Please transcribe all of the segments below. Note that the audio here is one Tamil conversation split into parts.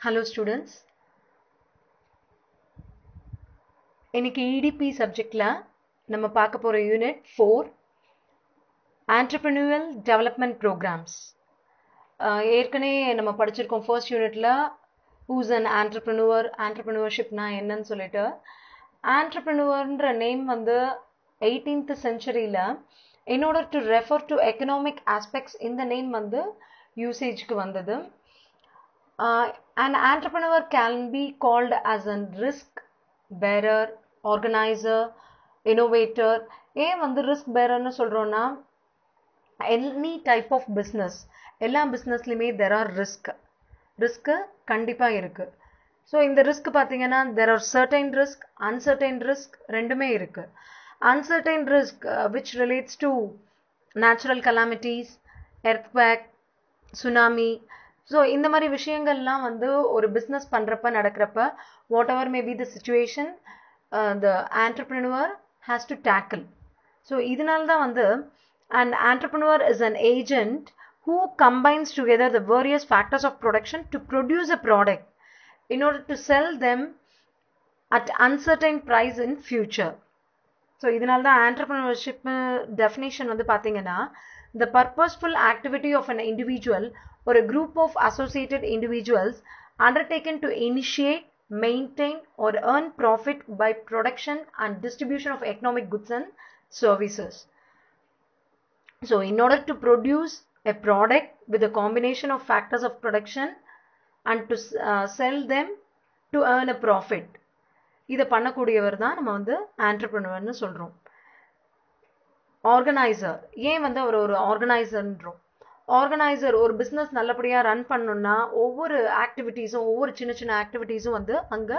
Hello students. இன்னைக்கு EDP சப்ஜெக்ட்ல நம்ம பார்க்க போற யூனிட் 4 Entrepreneurial Development Programs. ஏற்கனவே நம்ம படிச்சிருக்கோம் ஃபர்ஸ்ட் யூனிட்ல who's an entrepreneur, entrepreneurshipனா என்னன்னு சொல்லிட்டு entrepreneurன்ற நேம் வந்து 18th centuryல in order to refer to economic aspects இந்த நேம் வந்து யூசேஜ்க்கு வந்தது. An entrepreneur can be called as a risk bearer, organizer, innovator. ஏன் வந்து risk bearer னு சொல்றோம்னா any type of business எல்லா businessலயுமே there are risk கண்டிப்பா இருக்கு. ஸோ இந்த risk பார்த்தீங்கன்னா there are certain risk, uncertain risk ரெண்டுமே இருக்கு. Uncertain risk which relates to natural calamities, earthquake, tsunami. So இந்த மாதிரி விஷயங்கள்லாம் வந்து ஒரு பிஸ்னஸ் பண்ணுறப்ப நடக்கிறப்ப whatever may be the situation the entrepreneur has to tackle. So இதனால தான் வந்து an entrepreneur is an agent who combines together the various factors of production to produce a product in order to sell them at uncertain price in future. So இதனால தான் entrepreneurship definition வந்து பார்த்தீங்கன்னா the purposeful activity of an individual or a group of associated individuals undertaken to initiate, maintain or earn profit by production and distribution of economic goods and services. So in order to produce a product with a combination of factors of production and to sell them to earn a profit, இதை பண்ணக்கூடியவர் தான் நம்ம வந்து ஆண்டர்பிரினுவர்னு சொல்றோம். ஆர்கனைசர், ஏன் வந்து அவர் ஒரு ஆர்கனைசர்ன்றோம்? ஆர்கனைசர் ஒரு பிஸ்னஸ் நல்லபடியாக ரன் பண்ணணும்னா ஒவ்வொரு ஆக்டிவிட்டீஸும் ஒவ்வொரு சின்ன சின்ன ஆக்டிவிட்டீஸும் வந்து அங்கே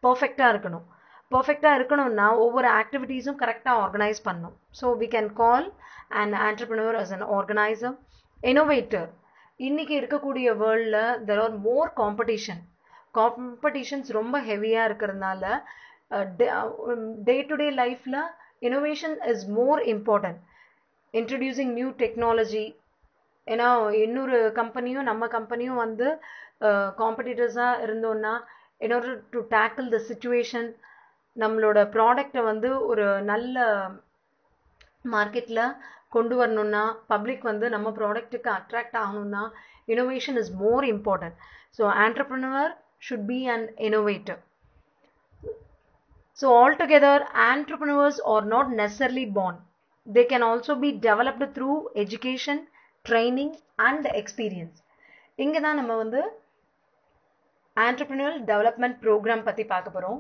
பர்ஃபெக்டாக இருக்கணும். பர்ஃபெக்டாக இருக்கணும்னா ஒவ்வொரு ஆக்டிவிட்டீஸும் கரெக்டாக ஆர்கனைஸ் பண்ணணும். So we can call and entrepreneur as an organiser. Innovator, இன்னைக்கு இருக்கக்கூடிய வேர்ல்டில் தெர் ஆர் மோர் காம்படிஷன்ஸ் ரொம்ப ஹெவியாக இருக்கிறதுனால டே டு டே லைஃப்பில் innovation is more important. Introducing new technology. ஏன்னா இன்னொரு கம்பெனியும் நம்ம கம்பெனியும் வந்து காம்படிட்டர்ஸாக இருந்தோம்னா in order to tackle the situation, நம்மளோட ப்ராடக்டை வந்து ஒரு நல்ல மார்க்கெட்டில் கொண்டு வரணும்னா பப்ளிக் வந்து நம்ம ப்ராடக்ட்டுக்கு அட்ராக்ட் ஆகணும்னா innovation is more important. So entrepreneur should be an innovator. So altogether, entrepreneurs are not necessarily born. They can also be developed through education, training and experience. இங்க தான் நம்ம வந்து entrepreneurial development program பத்தி பார்க்க போறோம்.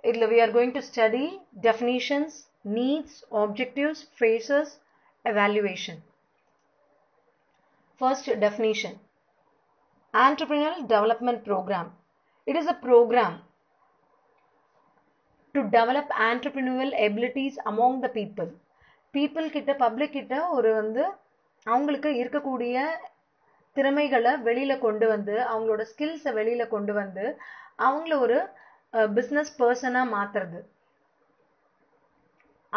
இதுல we are going to study definitions, needs, objectives, phases, evaluation. First definition. Entrepreneurial development program. It is a program to develop entrepreneurial abilities among the people கிட்ட பப்ளிக் கிட்ட ஒரு வந்து அவங்களுக்கு இருக்கக்கூடிய திறமைகளை வெளியில கொண்டு வந்து அவங்களோட ஸ்கில்ஸை வெளியில கொண்டு வந்து அவங்கள ஒரு பிஸ்னஸ் பர்சனா மாத்துறது.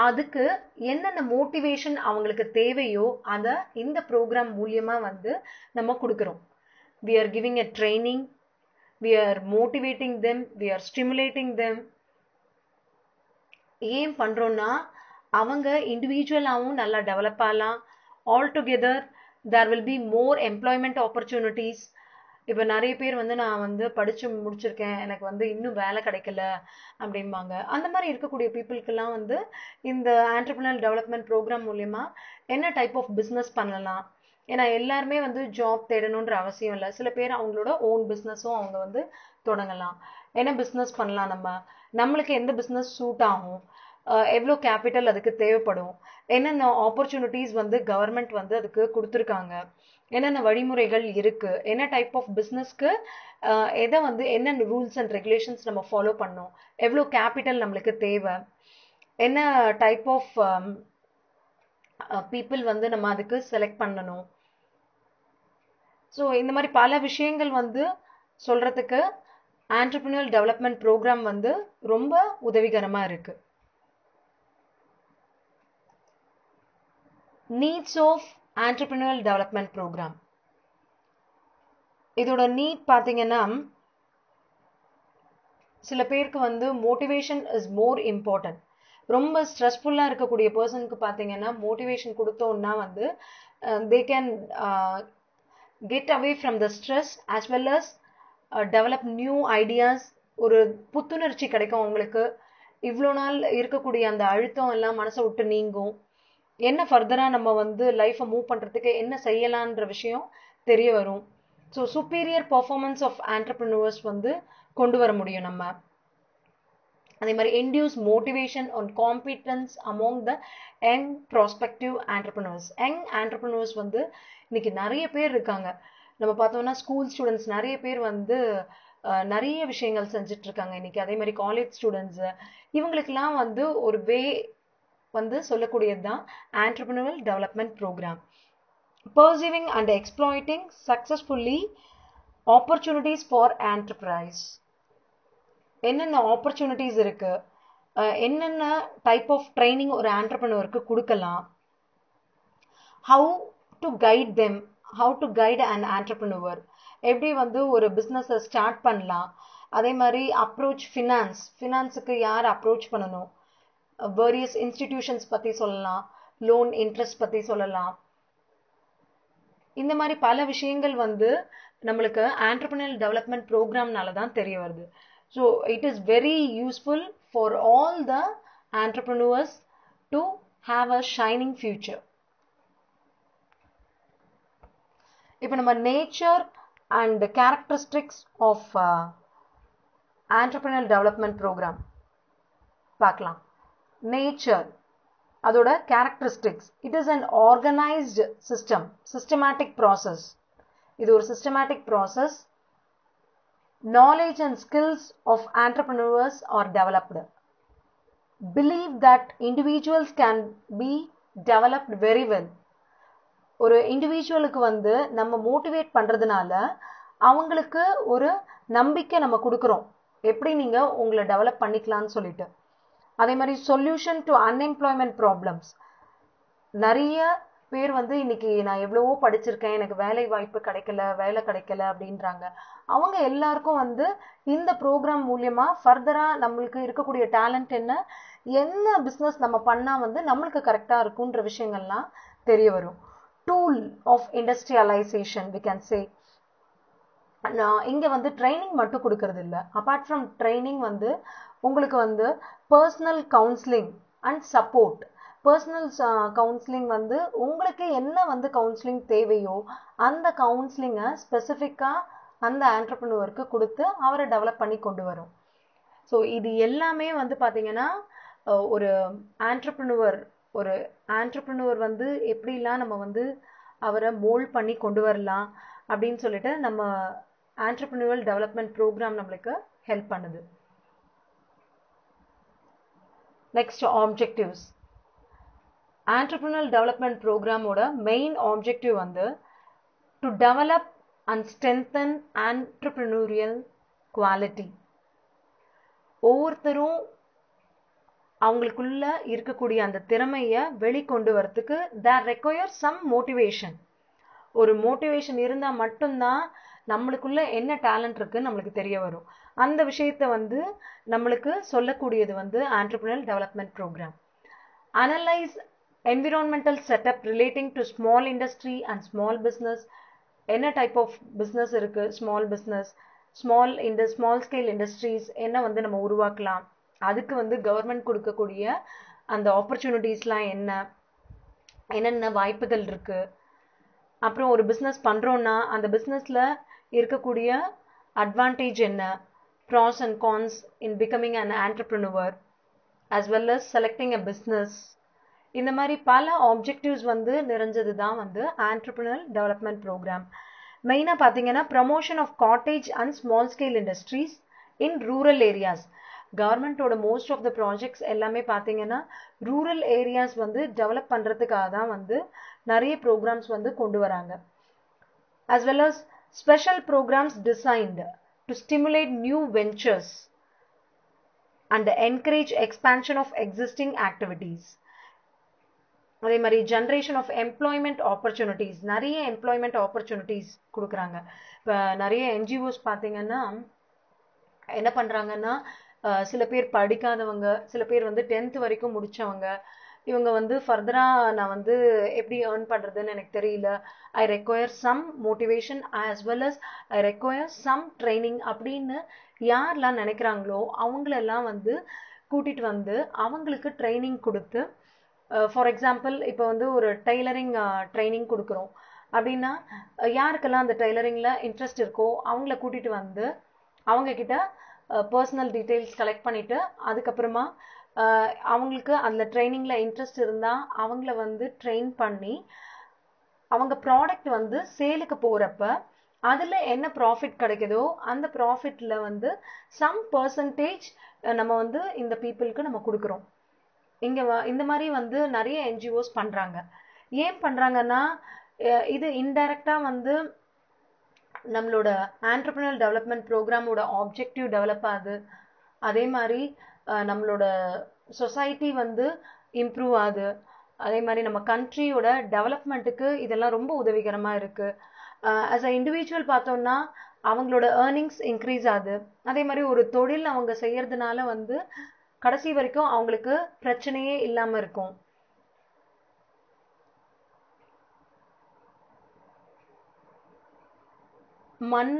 அதுக்கு என்னென்ன மோட்டிவேஷன் அவங்களுக்கு தேவையோ அதை இந்த ப்ரோக்ராம் மூலியமா வந்து நம்ம கொடுக்குறோம். we are giving a training, we are motivating them, we are stimulating them. ஏன் பண்றோம்னா அவங்க இண்டிவிஜுவலாகவும் நல்லா டெவலப் ஆகலாம். All together there will be more employment opportunities. இப்போ நிறைய பேர் வந்து நான் வந்து படித்து முடிச்சிருக்கேன், எனக்கு வந்து இன்னும் வேலை கிடைக்கல அப்படிம்பாங்க. அந்த மாதிரி இருக்கக்கூடிய பீப்புளுக்கெல்லாம் வந்து இந்த ஆண்டர்பிரினியர் டெவலப்மெண்ட் ப்ரோக்ராம் மூலயமா என்ன டைப் ஆஃப் பிஸ்னஸ் பண்ணலாம். ஏன்னா எல்லாருமே வந்து ஜாப் தேடணுன்ற அவசியம் இல்லை. சில பேர் அவங்களோட ஓன் பிஸ்னஸும் அவங்க வந்து தொடங்கலாம். என்ன பிஸ்னஸ் பண்ணலாம், நம்மளுக்கு எந்த பிஸ்னஸ் சூட் ஆகும், எவ்வளோ கேபிட்டல் அதுக்கு தேவைப்படும், என்னென்ன ஆப்பர்ச்சுனிட்டிஸ் வந்து கவர்மெண்ட் வந்து அதுக்கு கொடுத்துருக்காங்க, என்னென்ன வழிமுறைகள் இருக்கு, என்ன டைப் ஆஃப் பிஸ்னஸ்க்கு எதை வந்து என்னென்ன ரூல்ஸ் அண்ட் ரெகுலேஷன்ஸ் நம்ம ஃபாலோ பண்ணணும், எவ்வளோ கேபிட்டல் நம்மளுக்கு தேவை, என்ன டைப் ஆஃப் பீப்புள் வந்து நம்ம அதுக்கு செலக்ட் பண்ணணும். ஸோ இந்த மாதிரி பல விஷயங்கள் வந்து சொல்றதுக்கு ஆண்டர்பிரினியர் டெவலப்மெண்ட் ப்ரோக்ராம் வந்து ரொம்ப உதவிகரமாக இருக்கு. Needs of entrepreneurial development program. இதோட நீட் பார்த்தீங்கன்னா சில பேருக்கு வந்து மோட்டிவேஷன் இஸ் மோர் இம்பார்ட்டன்ட். ரொம்ப ஸ்ட்ரெஸ்ஃபுல்லாக இருக்கக்கூடிய பர்சனுக்கு பார்த்தீங்கன்னா மோட்டிவேஷன் கொடுத்தோன்னா வந்து they can get away from the stress as well as develop new ideas. ஒரு புத்துணர்ச்சி கிடைக்கும் அவங்களுக்கு. இவ்வளோ நாள் இருக்கக்கூடிய அந்த அழுத்தம் எல்லாம் மனசை விட்டு நீங்கும். என்ன ஃபர்தராக நம்ம வந்து லைஃப்பை மூவ் பண்ணுறதுக்கு என்ன செய்யலான்ற விஷயம் தெரிய வரும். So superior performance of entrepreneurs வந்து கொண்டு வர முடியும் நம்ம. அதே மாதிரி induce motivation on competence among the young prospective entrepreneurs. Young entrepreneurs வந்து இன்னைக்கு நிறைய பேர் இருக்காங்க. நம்ம பார்த்தோம்னா ஸ்கூல் ஸ்டூடெண்ட்ஸ் நிறைய பேர் வந்து நிறைய விஷயங்கள் செஞ்சுட்டு இருக்காங்க இன்னைக்கு. அதே மாதிரி காலேஜ் ஸ்டூடெண்ட்ஸு இவங்களுக்கெல்லாம் வந்து ஒரு வே வந்து சொல்லக்கூடியது தான் entrepreneurial development programme. Perceiving and exploiting successfully opportunities for enterprise. என்னென்ன ஆப்பர்ச்சுனிட்டிஸ் இருக்கு, என்னென்ன டைப் ஆஃப் ட்ரைனிங் ஒரு ஆண்டர்ப்ரனருக்கு கொடுக்கலாம், how to guide them, how to guide an entrepreneur, எப்படி வந்து ஒரு பிஸ்னஸை ஸ்டார்ட் பண்ணலாம். அதே மாதிரி அப்ரோச் ஃபினான்ஸுக்கு யார் அப்ரோச் பண்ணணும், வேரியஸ் இன்ஸ்டிடியூஷன்ஸ் பற்றி சொல்லலாம், லோன் இன்ட்ரெஸ்ட் பற்றி சொல்லலாம். இந்த மாதிரி பல விஷயங்கள் வந்து நம்மளுக்கு ஆண்டர்ப்ரனரியல் டெவலப்மெண்ட் ப்ரோக்ராம்னால தான் தெரிய வருது. So it is very useful for all the entrepreneurs to have a shining future. இப்போ நம்ம nature and characteristics of entrepreneurial development programme பார்க்கலாம். நேச்சர், அதோட characteristics. It is an organised system, systematic process. இது ஒரு systematic process. Knowledge and skills of entrepreneurs are developed. Believe that individuals can be developed very well. ஒரு இண்டிவிஜுவலுக்கு வந்து நம்ம மோட்டிவேட் பண்ணுறதுனால அவங்களுக்கு ஒரு நம்பிக்கை நம்ம கொடுக்குறோம், எப்படி நீங்கள் உங்களை டெவலப் பண்ணிக்கலாம்னு சொல்லிட்டு. அதே மாதிரி சொல்யூஷன் டு அன்எம்ப்ளாய்மெண்ட் ப்ராப்ளம்ஸ். நிறைய பேர் வந்து இன்னைக்கு நான் எவ்வளவோ படிச்சிருக்கேன், எனக்கு வேலை வாய்ப்பு கிடைக்கல, வேலை கிடைக்கல அப்படின்றாங்க. அவங்க எல்லாருக்கும் வந்து இந்த ப்ரோக்ராம் மூலியமா ஃபர்தரா நம்மளுக்கு இருக்கக்கூடிய டேலண்ட் என்ன பிஸ்னஸ் நம்ம பண்ணா வந்து நம்மளுக்கு கரெக்டா இருக்குன்ற விஷயங்கள்லாம் தெரிய வரும். Tool of industrialisation we can say. இங்க வந்து ட்ரைனிங் மட்டும் கொடுக்கறது இல்லை. அப்பார்ட் ஃப்ரம் ட்ரைனிங் வந்து உங்களுக்கு வந்து personal counselling and support. Personal counselling வந்து உங்களுக்கு என்ன வந்து கவுன்சிலிங் தேவையோ அந்த கவுன்சிலிங்கை ஸ்பெசிஃபிக்காக அந்த ஆண்டர்ப்ரனருக்கு கொடுத்து அவரை டெவலப் பண்ணி கொண்டு வரும். ஸோ இது எல்லாமே வந்து பார்த்தீங்கன்னா ஒரு ஆண்டர்ப்ரனர் வந்து எப்படிலாம் நம்ம வந்து அவரை மோல்ட் பண்ணி கொண்டு வரலாம் அப்படின்னு சொல்லிட்டு நம்ம ஆண்டர்ப்ரனரியல் டெவலப்மெண்ட் ப்ரோக்ராம் நம்மளுக்கு ஹெல்ப் பண்ணுது. Next objectives. ஆண்டர்ப்ரனரியல் டெவலப்மெண்ட் ப்ரோக்ராமோட மெயின் ஆப்ஜெக்டிவ் வந்து to develop and strengthen entrepreneurial quality. ஒவ்வொருத்தரும் அவங்களுக்குள்ள இருக்கக்கூடிய அந்த திறமையை வெளிக்கொண்டு வரத்துக்கு that requires some motivation. ஒரு மோட்டிவேஷன் இருந்தால் மட்டும்தான் நம்மளுக்குள்ள என்ன டேலண்ட் இருக்குன்னு நம்மளுக்கு தெரிய வரும். அந்த விஷயத்தை வந்து நம்மளுக்கு சொல்லக்கூடியது வந்து entrepreneurial development programme. Analyse environmental setup relating to small industry and small business. என்ன டைப் ஆஃப் பிஸ்னஸ் இருக்கு, small business, small scale industries என்ன வந்து நம்ம உருவாக்கலாம், அதுக்கு வந்து கவர்மெண்ட் கொடுக்கக்கூடிய அந்த ஆப்பர்ச்சுனிட்டிஸ்லாம் என்னென்ன வாய்ப்புகள் இருக்கு. அப்புறம் ஒரு பிஸ்னஸ் பண்றோம்னா அந்த பிஸ்னஸ்ல இருக்கக்கூடிய அட்வான்டேஜ் என்ன, pros and cons in becoming an entrepreneur as well as selecting a business. இந்த மாதிரி பல ஆப்ஜெக்டிவ்ஸ் வந்து நிறைஞ்சது தான் வந்து ஆண்டர்ப்ரனரியல் டெவலப்மெண்ட் ப்ரோக்ராம். மெயினாக பார்த்தீங்கன்னா promotion of cottage and small scale industries in rural areas. கவர்மெண்ட்டோட மோஸ்ட் ஆஃப் த ப்ராஜெக்ட்ஸ் எல்லாமே பார்த்தீங்கன்னா ரூரல் ஏரியாஸ் வந்து டெவலப் பண்ணுறதுக்காக தான் வந்து நிறைய ப்ரோக்ராம்ஸ் வந்து கொண்டு வராங்க. as well as special programs designed to stimulate new ventures and encourage expansion of existing activities. அதே மாதிரி ஜென்ரேஷன் ஆஃப் எம்ப்ளாய்மெண்ட் ஆப்பர்ச்சுனிட்டிஸ், நிறைய எம்ப்ளாய்மெண்ட் ஆப்பர்ச்சுனிட்டிஸ் கொடுக்குறாங்க. இப்போ நிறைய என்ஜிஓஸ் பார்த்தீங்கன்னா என்ன பண்ணுறாங்கன்னா, சில பேர் படிக்காதவங்க, சில பேர் வந்து 10th வரைக்கும் முடித்தவங்க, இவங்க வந்து ஃபர்தராக நான் வந்து எப்படி ஏர்ன் பண்ணுறதுன்னு எனக்கு தெரியல, I require some motivation as well as I require some training அப்படின்னு யாரெல்லாம் நினைக்கிறாங்களோ அவங்களெல்லாம் வந்து கூட்டிகிட்டு வந்து அவங்களுக்கு ட்ரைனிங் கொடுத்து, ஃபார் எக்ஸாம்பிள் இப்போ வந்து ஒரு டெய்லரிங் ட்ரைனிங் கொடுக்குறோம் அப்படின்னா, யாருக்கெல்லாம் அந்த டெய்லரிங்கில் இன்ட்ரெஸ்ட் இருக்கோ அவங்கள கூட்டிகிட்டு வந்து அவங்கக்கிட்ட பர்சனல் டீட்டெயில்ஸ் கலெக்ட் பண்ணிவிட்டு, அதுக்கப்புறமா அவங்களுக்கு அந்த ட்ரைனிங்கில் இன்ட்ரெஸ்ட் இருந்தால் அவங்கள வந்து ட்ரெயின் பண்ணி அவங்க ப்ராடக்ட் வந்து சேலுக்கு போகிறப்ப அதில் என்ன ப்ராஃபிட் கிடைக்குதோ அந்த ப்ராஃபிட்டில் வந்து சம் பர்சன்டேஜ் நம்ம வந்து இந்த பீப்புளுக்கு நம்ம கொடுக்குறோம். இங்கே இந்த மாதிரி வந்து நிறைய என்ஜிஓஸ் பண்ணுறாங்க. ஏன் பண்ணுறாங்கன்னா, இது இன்டைரக்டாக வந்து நம்மளோட ஆண்டர்பிரினியல் டெவலப்மெண்ட் ப்ரோக்ராமோட ஆப்ஜெக்டிவ் டெவலப் ஆகுது. அதே மாதிரி நம்மளோட சொசைட்டி வந்து இம்ப்ரூவ் ஆகுது. அதே மாதிரி நம்ம கண்ட்ரியோட டெவலப்மெண்ட்டுக்கு இதெல்லாம் ரொம்ப உதவிகரமாக இருக்குது. ஆஸ் அ இண்டிவிஜுவல் பார்த்தோம்னா அவங்களோட ஏர்னிங்ஸ் இன்க்ரீஸ் ஆகுது. அதே மாதிரி ஒரு தொழில் அவங்க செய்யறதுனால வந்து கடைசி வரைக்கும் அவங்களுக்கு பிரச்சனையே இல்லாமல் இருக்கும். மண்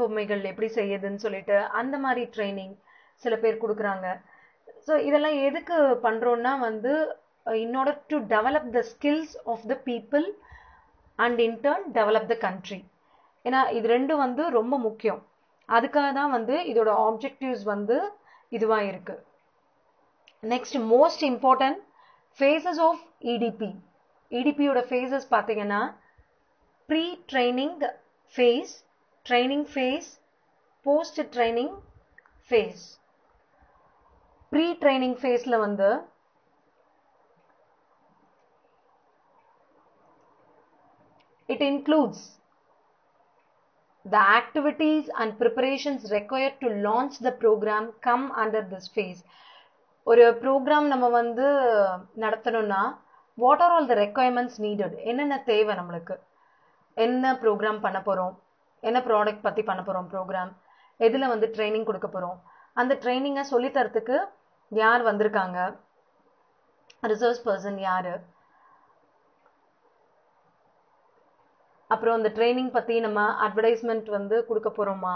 பொம்மைகள் எப்படி செய்யுதுன்னு சொல்லிட்டு அந்த மாதிரி ட்ரைனிங் சில பேர் கொடுக்குறாங்க. ஸோ இதெல்லாம் எதுக்கு பண்ணுறோன்னா வந்து in order to develop the skills of the people and in turn develop the country. ஏன்னா இது ரெண்டும் வந்து ரொம்ப முக்கியம். அதுக்காக தான் வந்து இதோட ஆப்ஜெக்டிவ்ஸ் வந்து இதுவாக இருக்கு. Next most important phases of EDP. இடிபியோட ஃபேஸஸ் பார்த்தீங்கன்னா pre training phase, training phase, post training phase. Pre training ஃபேஸில் வந்து it includes the activities and preparations required to launch the program come under this phase. ஒரு ப்ரோக்ராம் நம்ம வந்து நடத்தணும்னா what are all the requirements needed, என்னென்ன தேவை நம்மளுக்கு, என்ன ப்ரோக்ராம் பண்ண போகிறோம், என்ன ப்ராடக்ட் பற்றி பண்ண போகிறோம், ப்ரோக்ராம் எதில் வந்து ட்ரைனிங் கொடுக்க போகிறோம், அந்த ட்ரைனிங்கை சொல்லித்தரத்துக்கு யார் வந்திருக்காங்க, ரிசோர்ஸ் பர்சன் யார், அப்புறம் அந்த ட்ரைனிங் பற்றி நம்ம அட்வர்டைஸ்மெண்ட் வந்து கொடுக்க போகிறோமா,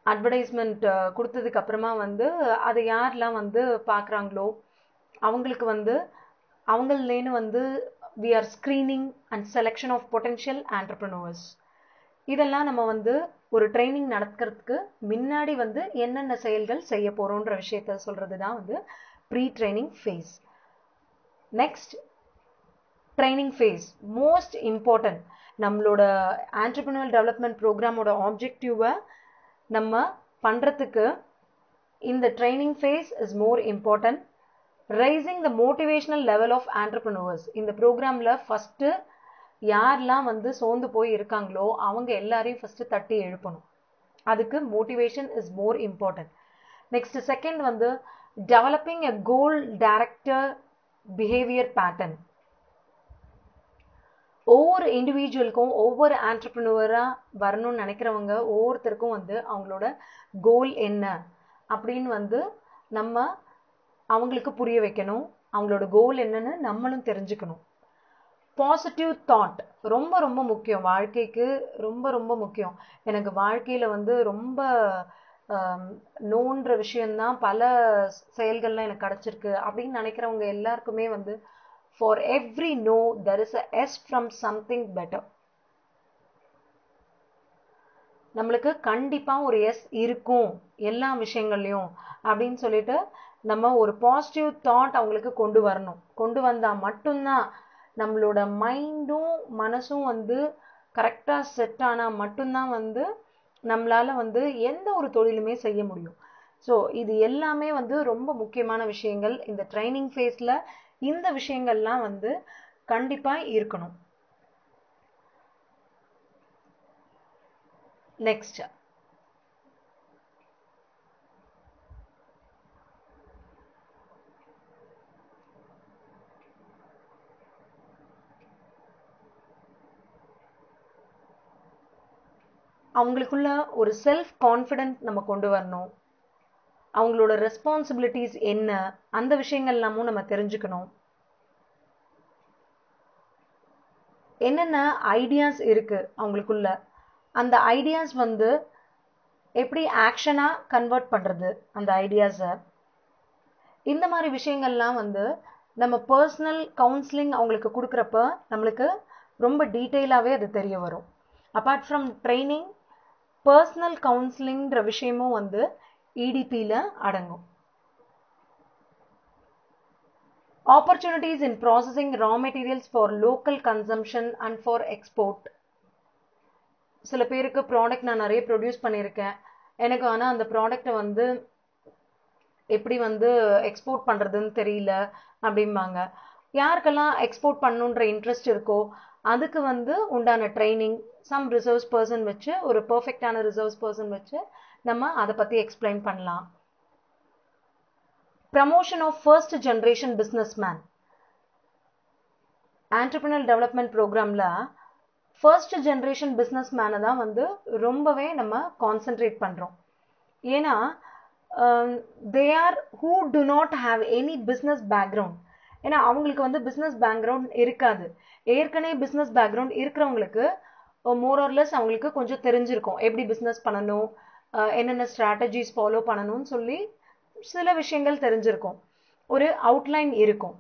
அட்வர்டைஸ்மெண்ட் கொடுத்ததுக்கு அப்புறமா வந்து அதை யாரெல்லாம் வந்து பார்க்குறாங்களோ அவங்களுக்கு வந்து அவங்களேன்னு வந்து we are screening and selection of potential entrepreneurs. இதெல்லாம் நம்ம வந்து ஒரு ட்ரைனிங் நடக்கிறதுக்கு முன்னாடி வந்து என்னென்ன செயல்கள் செய்ய போகிறோன்ற விஷயத்த சொல்கிறது தான் வந்து pre training phase. Next training phase most important. நம்மளோட ஆண்டர்பிரினியல் டெவலப்மெண்ட் ப்ரோக்ராமோட ஆப்ஜெக்டிவை நம்ம பண்ணுறதுக்கு இந்த training phase is more important. Raising the motivational level of entrepreneurs. இந்த ப்ரோக்ராமில் ஃபஸ்ட்டு யாரெல்லாம் வந்து சோர்ந்து போய் இருக்காங்களோ அவங்க எல்லாரையும் ஃபஸ்ட்டு தட்டி எழுப்பணும். அதுக்கு motivation is more important. Next second வந்து டெவலப்பிங் எ கோல் டைரக்டர் பிஹேவியர் பேட்டர்ன். ஒவ்வொரு இண்டிவிஜுவலுக்கும் ஒவ்வொரு ஆண்டர்பிரினியராக வரணும்னு நினைக்கிறவங்க ஒவ்வொருத்தருக்கும் வந்து அவங்களோட கோல் என்ன அப்படின்னு வந்து நம்ம அவங்களுக்கு புரிய வைக்கணும். அவங்களோட கோல் என்னன்னு நம்மளும் தெரிஞ்சுக்கணும். பாசிட்டிவ் தாட் ரொம்ப ரொம்ப முக்கியம், வாழ்க்கைக்கு ரொம்ப ரொம்ப முக்கியம். எனக்கு வாழ்க்கையில் வந்து ரொம்ப நோன்ற விஷயந்தான் பல செயல்கள்லாம் எனக்கு கிடச்சிருக்கு அப்படின்னு நினைக்கிறவங்க எல்லாருக்குமே வந்து for every no there is a S from something better. நம்மளுக்கு கண்டிப்பாக ஒரு எஸ் இருக்கும் எல்லா விஷயங்கள்லையும் அப்படின்னு சொல்லிட்டு நம்ம ஒரு பாசிட்டிவ் தாட் அவங்களுக்கு கொண்டு வரணும். கொண்டு வந்தால் மட்டும்தான் நம்மளோட மைண்டும் மனசும் வந்து கரெக்டாக செட் ஆனால் மட்டும்தான் வந்து நம்மளால் வந்து எந்த ஒரு தொழிலுமே செய்ய முடியும். ஸோ இது எல்லாமே வந்து ரொம்ப முக்கியமான விஷயங்கள். இந்த ட்ரைனிங் ஃபேஸில் இந்த விஷயங்கள்லாம் வந்து கண்டிப்பாக இருக்கணும். நெக்ஸ்ட் அவங்களுக்குள்ள ஒரு செல்ஃப் கான்ஃபிடென்ட் நம்ம கொண்டு வரணும். அவங்களோட ரெஸ்பான்சிபிலிட்டிஸ் என்ன, அந்த விஷயங்கள் எல்லாமும் நம்ம தெரிஞ்சுக்கணும். என்னென்ன ஐடியாஸ் இருக்கு அவங்களுக்குள்ள, அந்த ஐடியாஸ் வந்து எப்படி ஆக்ஷனா கன்வெர்ட் பண்றது அந்த ஐடியாஸை, இந்த மாதிரி விஷயங்கள்லாம் வந்து நம்ம பர்சனல் கவுன்சிலிங் அவங்களுக்கு கொடுக்குறப்ப நம்மளுக்கு ரொம்ப டீட்டெயிலாகவே அது தெரிய வரும். அப்பார்ட் ஃப்ரம் ட்ரைனிங், பர்சனல் கவுன்சிலிங்கிற விஷயமும் வந்து EDPல அடங்கும். Opportunities in processing raw materials for local consumption and for export. சில பேருக்கு ப்ராடக்ட் நான் நிறைய ப்ரொடியூஸ் பண்ணியிருக்கேன், எனக்கு ஆனால் அந்த ப்ராடக்டை வந்து எப்படி வந்து எக்ஸ்போர்ட் பண்ணுறதுன்னு தெரியல அப்படிம்பாங்க. யாருக்கெல்லாம் எக்ஸ்போர்ட் பண்ணணுன்ற இன்ட்ரெஸ்ட் இருக்கோ அதுக்கு வந்து உண்டான ட்ரைனிங் சம் ரிசர்வ்ஸ் பர்சன் வச்சு, ஒரு பர்ஃபெக்டான ரிசர்வ்ஸ் பர்சன் வச்சு நம்ம அதை பற்றி எக்ஸ்பிளைன் பண்ணலாம். Promotion of first generation businessman. Entrepreneur development ப்ரோக்ராமில் ஃபர்ஸ்ட் ஜென்ரேஷன் பிஸ்னஸ்மேனை தான் வந்து ரொம்பவே நம்ம கான்சென்ட்ரேட் பண்ணுறோம். ஏன்னா they are who do not have any business background. ஏன்னா அவங்களுக்கு வந்து பிஸ்னஸ் பேக்ரவுண்ட் இருக்காது. ஏற்கனவே பிஸ்னஸ் பேக்ரவுண்ட் இருக்கிறவங்களுக்கு மோர் ஆர் லெஸ் அவங்களுக்கு கொஞ்சம் தெரிஞ்சிருக்கும், எப்படி பிஸ்னஸ் பண்ணணும், என்னென்ன ஸ்ட்ராட்டஜிஸ் ஃபாலோ பண்ணணும்னு சொல்லி சில விஷயங்கள் தெரிஞ்சிருக்கும், ஒரு அவுட்லைன் இருக்கும்.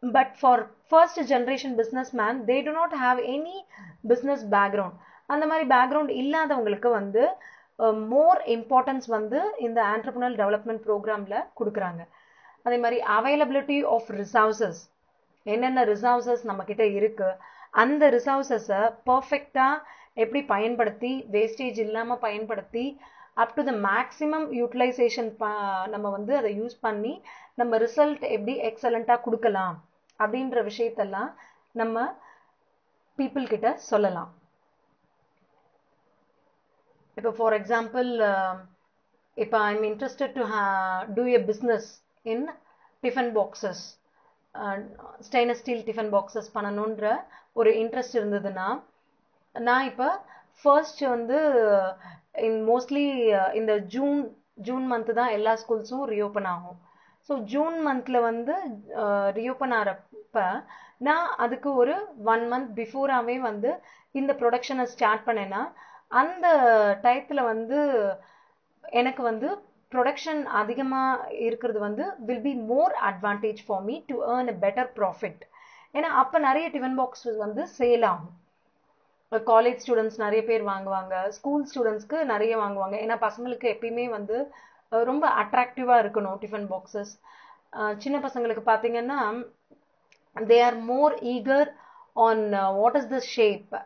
But for first generation businessman they do not have any business background. அந்த மாதிரி பேக்ரவுண்ட் இல்லாதவங்களுக்கு வந்து மோர் இம்பார்ட்டன்ஸ் வந்து இந்த ஆண்டர்பிரினியர் டெவலப்மெண்ட் ப்ரோக்ராமில் கொடுக்குறாங்க. அதே மாதிரி அவைலபிலிட்டி ஆஃப் ரிசோர்சஸ், என்னென்ன ரிசோர்சஸ் நம்மக்கிட்ட இருக்குது, அந்த ரிசோர்சஸை பர்ஃபெக்டாக எப்படி பயன்படுத்தி, வேஸ்டேஜ் இல்லாமல் பயன்படுத்தி up to the maximum utilisation நம்ம வந்து அதை யூஸ் பண்ணி நம்ம ரிசல்ட் எப்படி எக்ஸலண்ட்டாக கொடுக்கலாம் அப்படின்ற விஷயத்தெல்லாம் நம்ம பீப்புள் கிட்ட சொல்லலாம். இப்போ ஃபார் எக்ஸாம்பிள், இப்போ I'm interested to do a business in tiffin boxes, stainless steel tiffin boxes பண்ணணுன்ற ஒரு இன்ட்ரெஸ்ட் இருந்ததுன்னா, நான் இப்போ ஃபர்ஸ்ட் வந்து மோஸ்ட்லி இந்த ஜூன் மந்த்து தான் எல்லா ஸ்கூல்ஸும் ரீஓப்பன் ஆகும். ஸோ ஜூன் மந்தில் வந்து ரீஓப்பன் ஆகிறப்ப நான் அதுக்கு ஒரு 1 month பிஃபோராகவே வந்து இந்த ப்ரொடக்ஷனை ஸ்டார்ட் பண்ணேன்னா, அந்த டயத்தில் வந்து எனக்கு வந்து ப்ரொடக்ஷன் அதிகமாக இருக்கிறது வந்து will be more advantage for me to earn a better profit. ஏன்னா அப்போ நிறைய டிஃபன் பாக்ஸ் வந்து சேல் ஆகும். காலேஜ் ஸ்டூடெண்ட்ஸ் நிறைய பேர் வாங்குவாங்க, ஸ்கூல் ஸ்டூடெண்ட்ஸ்க்கு நிறைய வாங்குவாங்க. ஏன்னா பசங்களுக்கு எப்பயுமே வந்து ரொம்ப அட்ராக்டிவாக இருக்கணும் டிஃபன் பாக்ஸஸ். சின்ன பசங்களுக்கு பார்த்தீங்கன்னா they are more eager on what is the shape.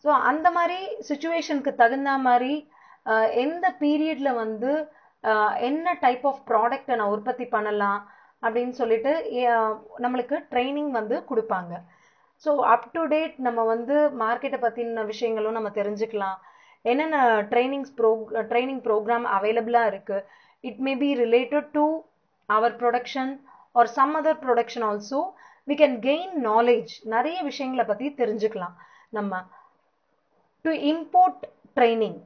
So அந்த மாதிரி சுச்சுவேஷனுக்கு தகுந்த மாதிரி எந்த பீரியடில் வந்து என்ன டைப் ஆஃப் ப்ராடக்டை நான் உற்பத்தி பண்ணலாம் அப்படின்னு சொல்லிட்டு நம்மளுக்கு ட்ரைனிங் வந்து கொடுப்பாங்க. ஸோ அப் டு டேட் நம்ம வந்து மார்க்கெட்டை பற்றின விஷயங்களும் நம்ம தெரிஞ்சுக்கலாம். என்னென்ன ட்ரைனிங் ப்ரோக்ராம் அவைலபிளாக இருக்குது, it may be related to our production or some other production also. We can gain knowledge, நிறைய விஷயங்களை பற்றி தெரிஞ்சுக்கலாம் நம்ம. To impart training,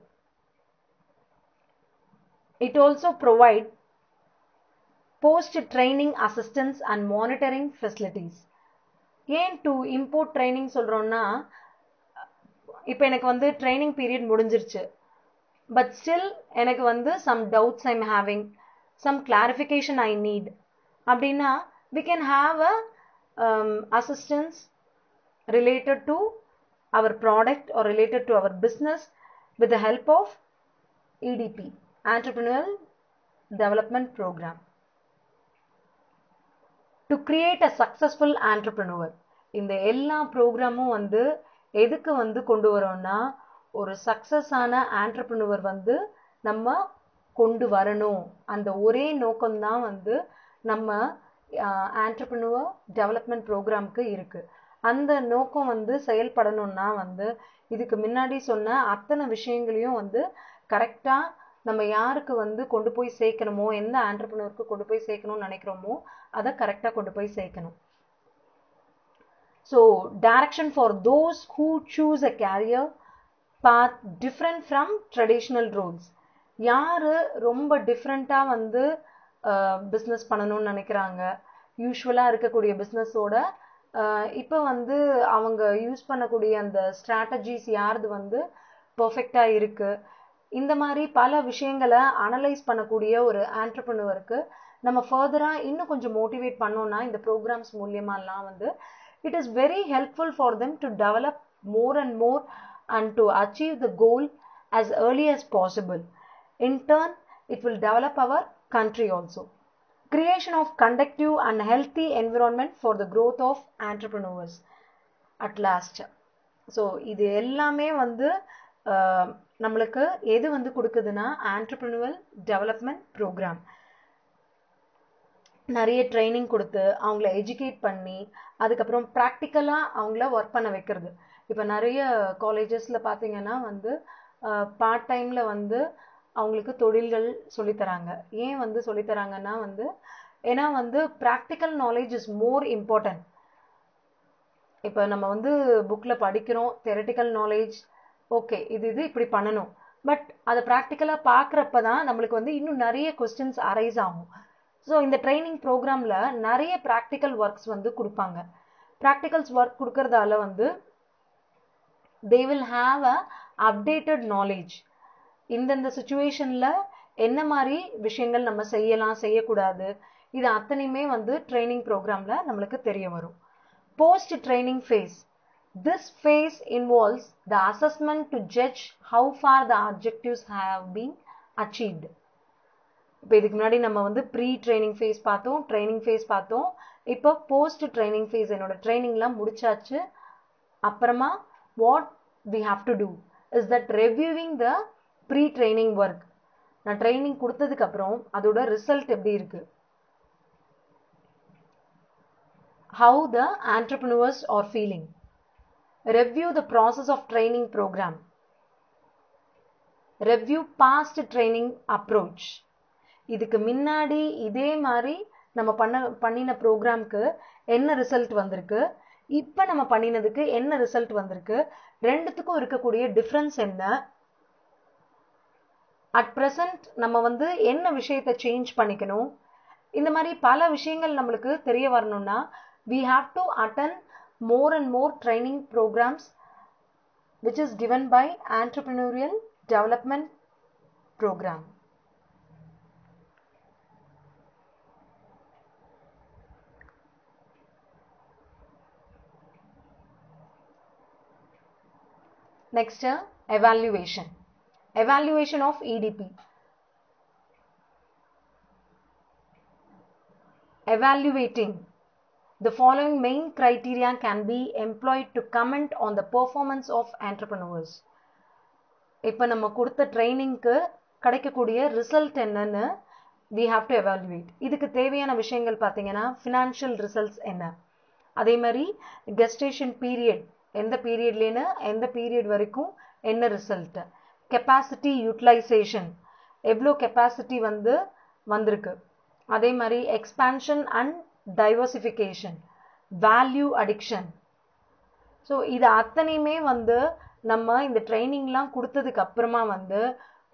it also provide post training assistance and monitoring facilities. ஏன் டு இம்போர்ட் ட்ரைனிங் சொல்கிறோன்னா, இப்போ எனக்கு வந்து ட்ரைனிங் பீரியட் முடிஞ்சிருச்சு, பட் ஸ்டில் எனக்கு வந்து some doubts I'm having, some clarification I need அப்படின்னா we can have a assistance related to our product or related to our business with the help of EDP, Entrepreneurial Development Program. To create a successful entrepreneur, இந்த எல்லா ப்ரோக்ராமும் வந்து எதுக்கு வந்து கொண்டு வரோம்னா, ஒரு சக்ஸஸான ஆண்டர்பிரினர் வந்து நம்ம கொண்டு வரணும். அந்த ஒரே நோக்கம்தான் வந்து நம்ம ஆண்டர்பிரினர் டெவலப்மெண்ட் ப்ரோக்ராமுக்கு இருக்குது. அந்த நோக்கம் வந்து செயல்படணும்னா வந்து இதுக்கு முன்னாடி சொன்ன அத்தனை விஷயங்களையும் வந்து கரெக்டாக நம்ம யாருக்கு வந்து கொண்டு போய் சேர்க்கணுமோ, எந்த ஆண்டர்பிரினருக்கு கொண்டு போய் சேர்க்கணும்னு நினைக்கிறோமோ அதை கரெக்டாக கொண்டு போய் சேர்க்கணும். So direction for those who choose a career, path different from traditional roles. யாரு ரொம்ப டிஃப்ரெண்டா வந்து பிஸ்னஸ் பண்ணணும்னு நினைக்கிறாங்க, யூஸ்வலாக இருக்கக்கூடிய பிஸ்னஸோட இப்போ வந்து அவங்க யூஸ் பண்ணக்கூடிய அந்த ஸ்ட்ராட்டஜிஸ் யாருது வந்து பர்ஃபெக்டாக இருக்குது, இந்த மாதிரி பல விஷயங்களை அனலைஸ் பண்ணக்கூடிய ஒரு ஆண்டர்ப்ரனருக்கு நம்ம ஃபர்தராக இன்னும் கொஞ்சம் மோட்டிவேட் பண்ணோம்னா இந்த ப்ரோக்ராம்ஸ் மூலியமாலாம் வந்து it is very helpful for them to develop more and more and to achieve the goal as early as possible. In turn, it will develop our country also. Creation of conducive and healthy environment for the growth of entrepreneurs at last. So இது எல்லாமே வந்து நம்மளுக்கு எது வந்து கொடுக்குதுன்னா entrepreneurial development program. நிறைய ட்ரைனிங் கொடுத்து அவங்கள எஜுகேட் பண்ணி அதுக்கப்புறம் ப்ராக்டிக்கலாக அவங்கள ஒர்க் பண்ண வைக்கிறது. இப்போ நிறைய காலேஜஸில் பார்த்தீங்கன்னா வந்து பார்ட் டைமில் வந்து அவங்களுக்கு தொழில்கள் சொல்லித்தராங்க. ஏன் வந்து சொல்லித்தராங்கன்னா வந்து ஏன்னா வந்து practical knowledge is more important. இப்போ நம்ம வந்து புக்கில் படிக்கிறோம் தெரட்டிக்கல் நாலேஜ், ஓகே இது இப்படி பண்ணணும், பட் அதை ப்ராக்டிக்கலாக பார்க்குறப்ப தான் நம்மளுக்கு வந்து இன்னும் நிறைய கொஸ்டின்ஸ் அரைஸ் ஆகும். ஸோ இந்த ட்ரைனிங் ப்ரோக்ராமில் நிறைய ப்ராக்டிக்கல் ஒர்க்ஸ் வந்து கொடுப்பாங்க. ப்ராக்டிக்கல்ஸ் ஒர்க் கொடுக்கறதால வந்து they will have a updated knowledge. இந்தந்த சிச்சுவேஷனில் என்ன மாதிரி விஷயங்கள் நம்ம செய்யலாம் செய்யக்கூடாது இது அத்தனையுமே வந்து ட்ரைனிங் ப்ரோக்ராமில் நம்மளுக்கு தெரிய வரும். Post training phase. This phase involves the assessment to judge how far the objectives have been achieved. இப்போ இதுக்கு முன்னாடி நம்ம வந்து ப்ரீ ட்ரைனிங் ஃபேஸ் பார்த்தோம், ட்ரைனிங் ஃபேஸ் பார்த்தோம். இப்போ போஸ்ட் ட்ரைனிங் ஃபேஸ், என்னோட ட்ரைனிங்லாம் முடிச்சாச்சு. அப்புறமா what we have to do is that reviewing the pre-training work. நான் ட்ரைனிங் கொடுத்ததுக்கு அப்புறம் அதோட ரிசல்ட் எப்படி இருக்கு, how the entrepreneurs are feeling. Review the process of training program. Review past training approach. இதுக்கு முன்னாடி இதே மாதிரி நம்ம பண்ணின ப்ரோக்ராம்க்கு என்ன ரிசல்ட் வந்திருக்கு, இப்போ நம்ம பண்ணினதுக்கு என்ன ரிசல்ட் வந்திருக்கு, ரெண்டுத்துக்கும் இருக்கக்கூடிய டிஃப்ரென்ஸ் என்ன, அட் ப்ரெசன்ட் நம்ம வந்து என்ன விஷயத்தை சேஞ்ச் பண்ணிக்கணும், இந்த மாதிரி பல விஷயங்கள் நம்மளுக்கு தெரிய வரணும்னா we have to attend more and more training programs which is given by Entrepreneurial Development Program. Next, evaluation. Evaluation of EDP. Evaluating. The following main criteria can be employed to comment on the performance of entrepreneurs. இப்போ நம்ம கொடுத்த ட்ரைனிங்க்கு கிடைக்கக்கூடிய ரிசல்ட் என்னன்னு we have to evaluate. இதுக்கு தேவையான விஷயங்கள் பார்த்தீங்கன்னா ஃபினான்ஷியல் ரிசல்ட்ஸ் என்ன, அதே மாதிரி கெஸ்டேஷன் பீரியட் எந்த பீரியட்லேன்னு எந்த பீரியட் வரைக்கும் என்ன ரிசல்ட், கெப்பாசிட்டி யூட்டிலைசேஷன் எவ்வளோ கெப்பாசிட்டி வந்து வந்திருக்கு, அதே மாதிரி expansion and diversification, value addiction. So இது அத்தனையுமே வந்து நம்ம இந்த ட்ரைனிங்லாம் கொடுத்ததுக்கு அப்புறமா வந்து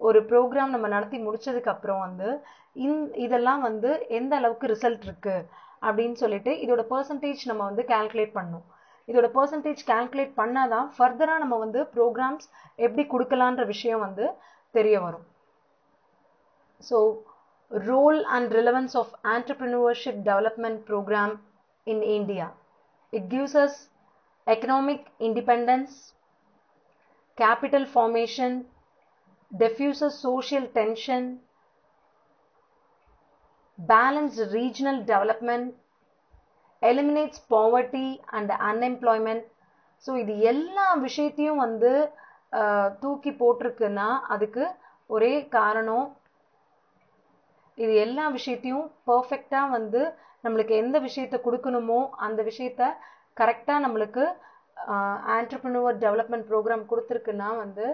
ஒரு ப்ரோக்ராம் நம்ம நடத்தி முடிச்சதுக்கு அப்புறம் வந்து இதெல்லாம் வந்து எந்த அளவுக்கு ரிசல்ட் இருக்கு அப்படின்னு சொல்லிட்டு இதோட பெர்சன்டேஜ் நம்ம வந்து கால்குலேட் பண்ணணும். இதோட பெர்சன்டேஜ் கால்குலேட் பண்ணாதான் ஃபர்தராக நம்ம வந்து ப்ரோக்ராம்ஸ் எப்படி கொடுக்கலான்ற விஷயம் வந்து தெரிய வரும். So role and relevance of entrepreneurship development program in India. It gives us economic independence, capital formation, diffuses social tension, balanced regional development, eliminates poverty and unemployment. So இது எல்லா விஷயத்தையும் வந்து தூக்கி போட்டிருக்குன்னா அதுக்கு ஒரே காரணம், இது எல்லா விஷயத்தையும் பர்ஃபெக்டாக வந்து நம்மளுக்கு எந்த விஷயத்தை கொடுக்கணுமோ அந்த விஷயத்த கரெக்டாக நம்மளுக்கு ஆண்டர்ப்ரனர் டெவலப்மெண்ட் ப்ரோக்ராம் கொடுத்துருக்குன்னா வந்து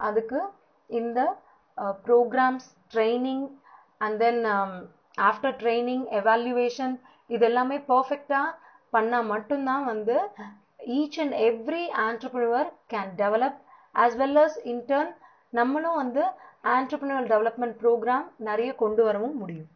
அதுக்கு இந்த programmes training and then after training evaluation இதெல்லாமே பர்ஃபெக்டாக பண்ணால் மட்டும்தான் வந்து each and every entrepreneur can develop as well as in turn நம்மளும் வந்து entrepreneurial development program நிறைய கொண்டு வரவும் முடியும்.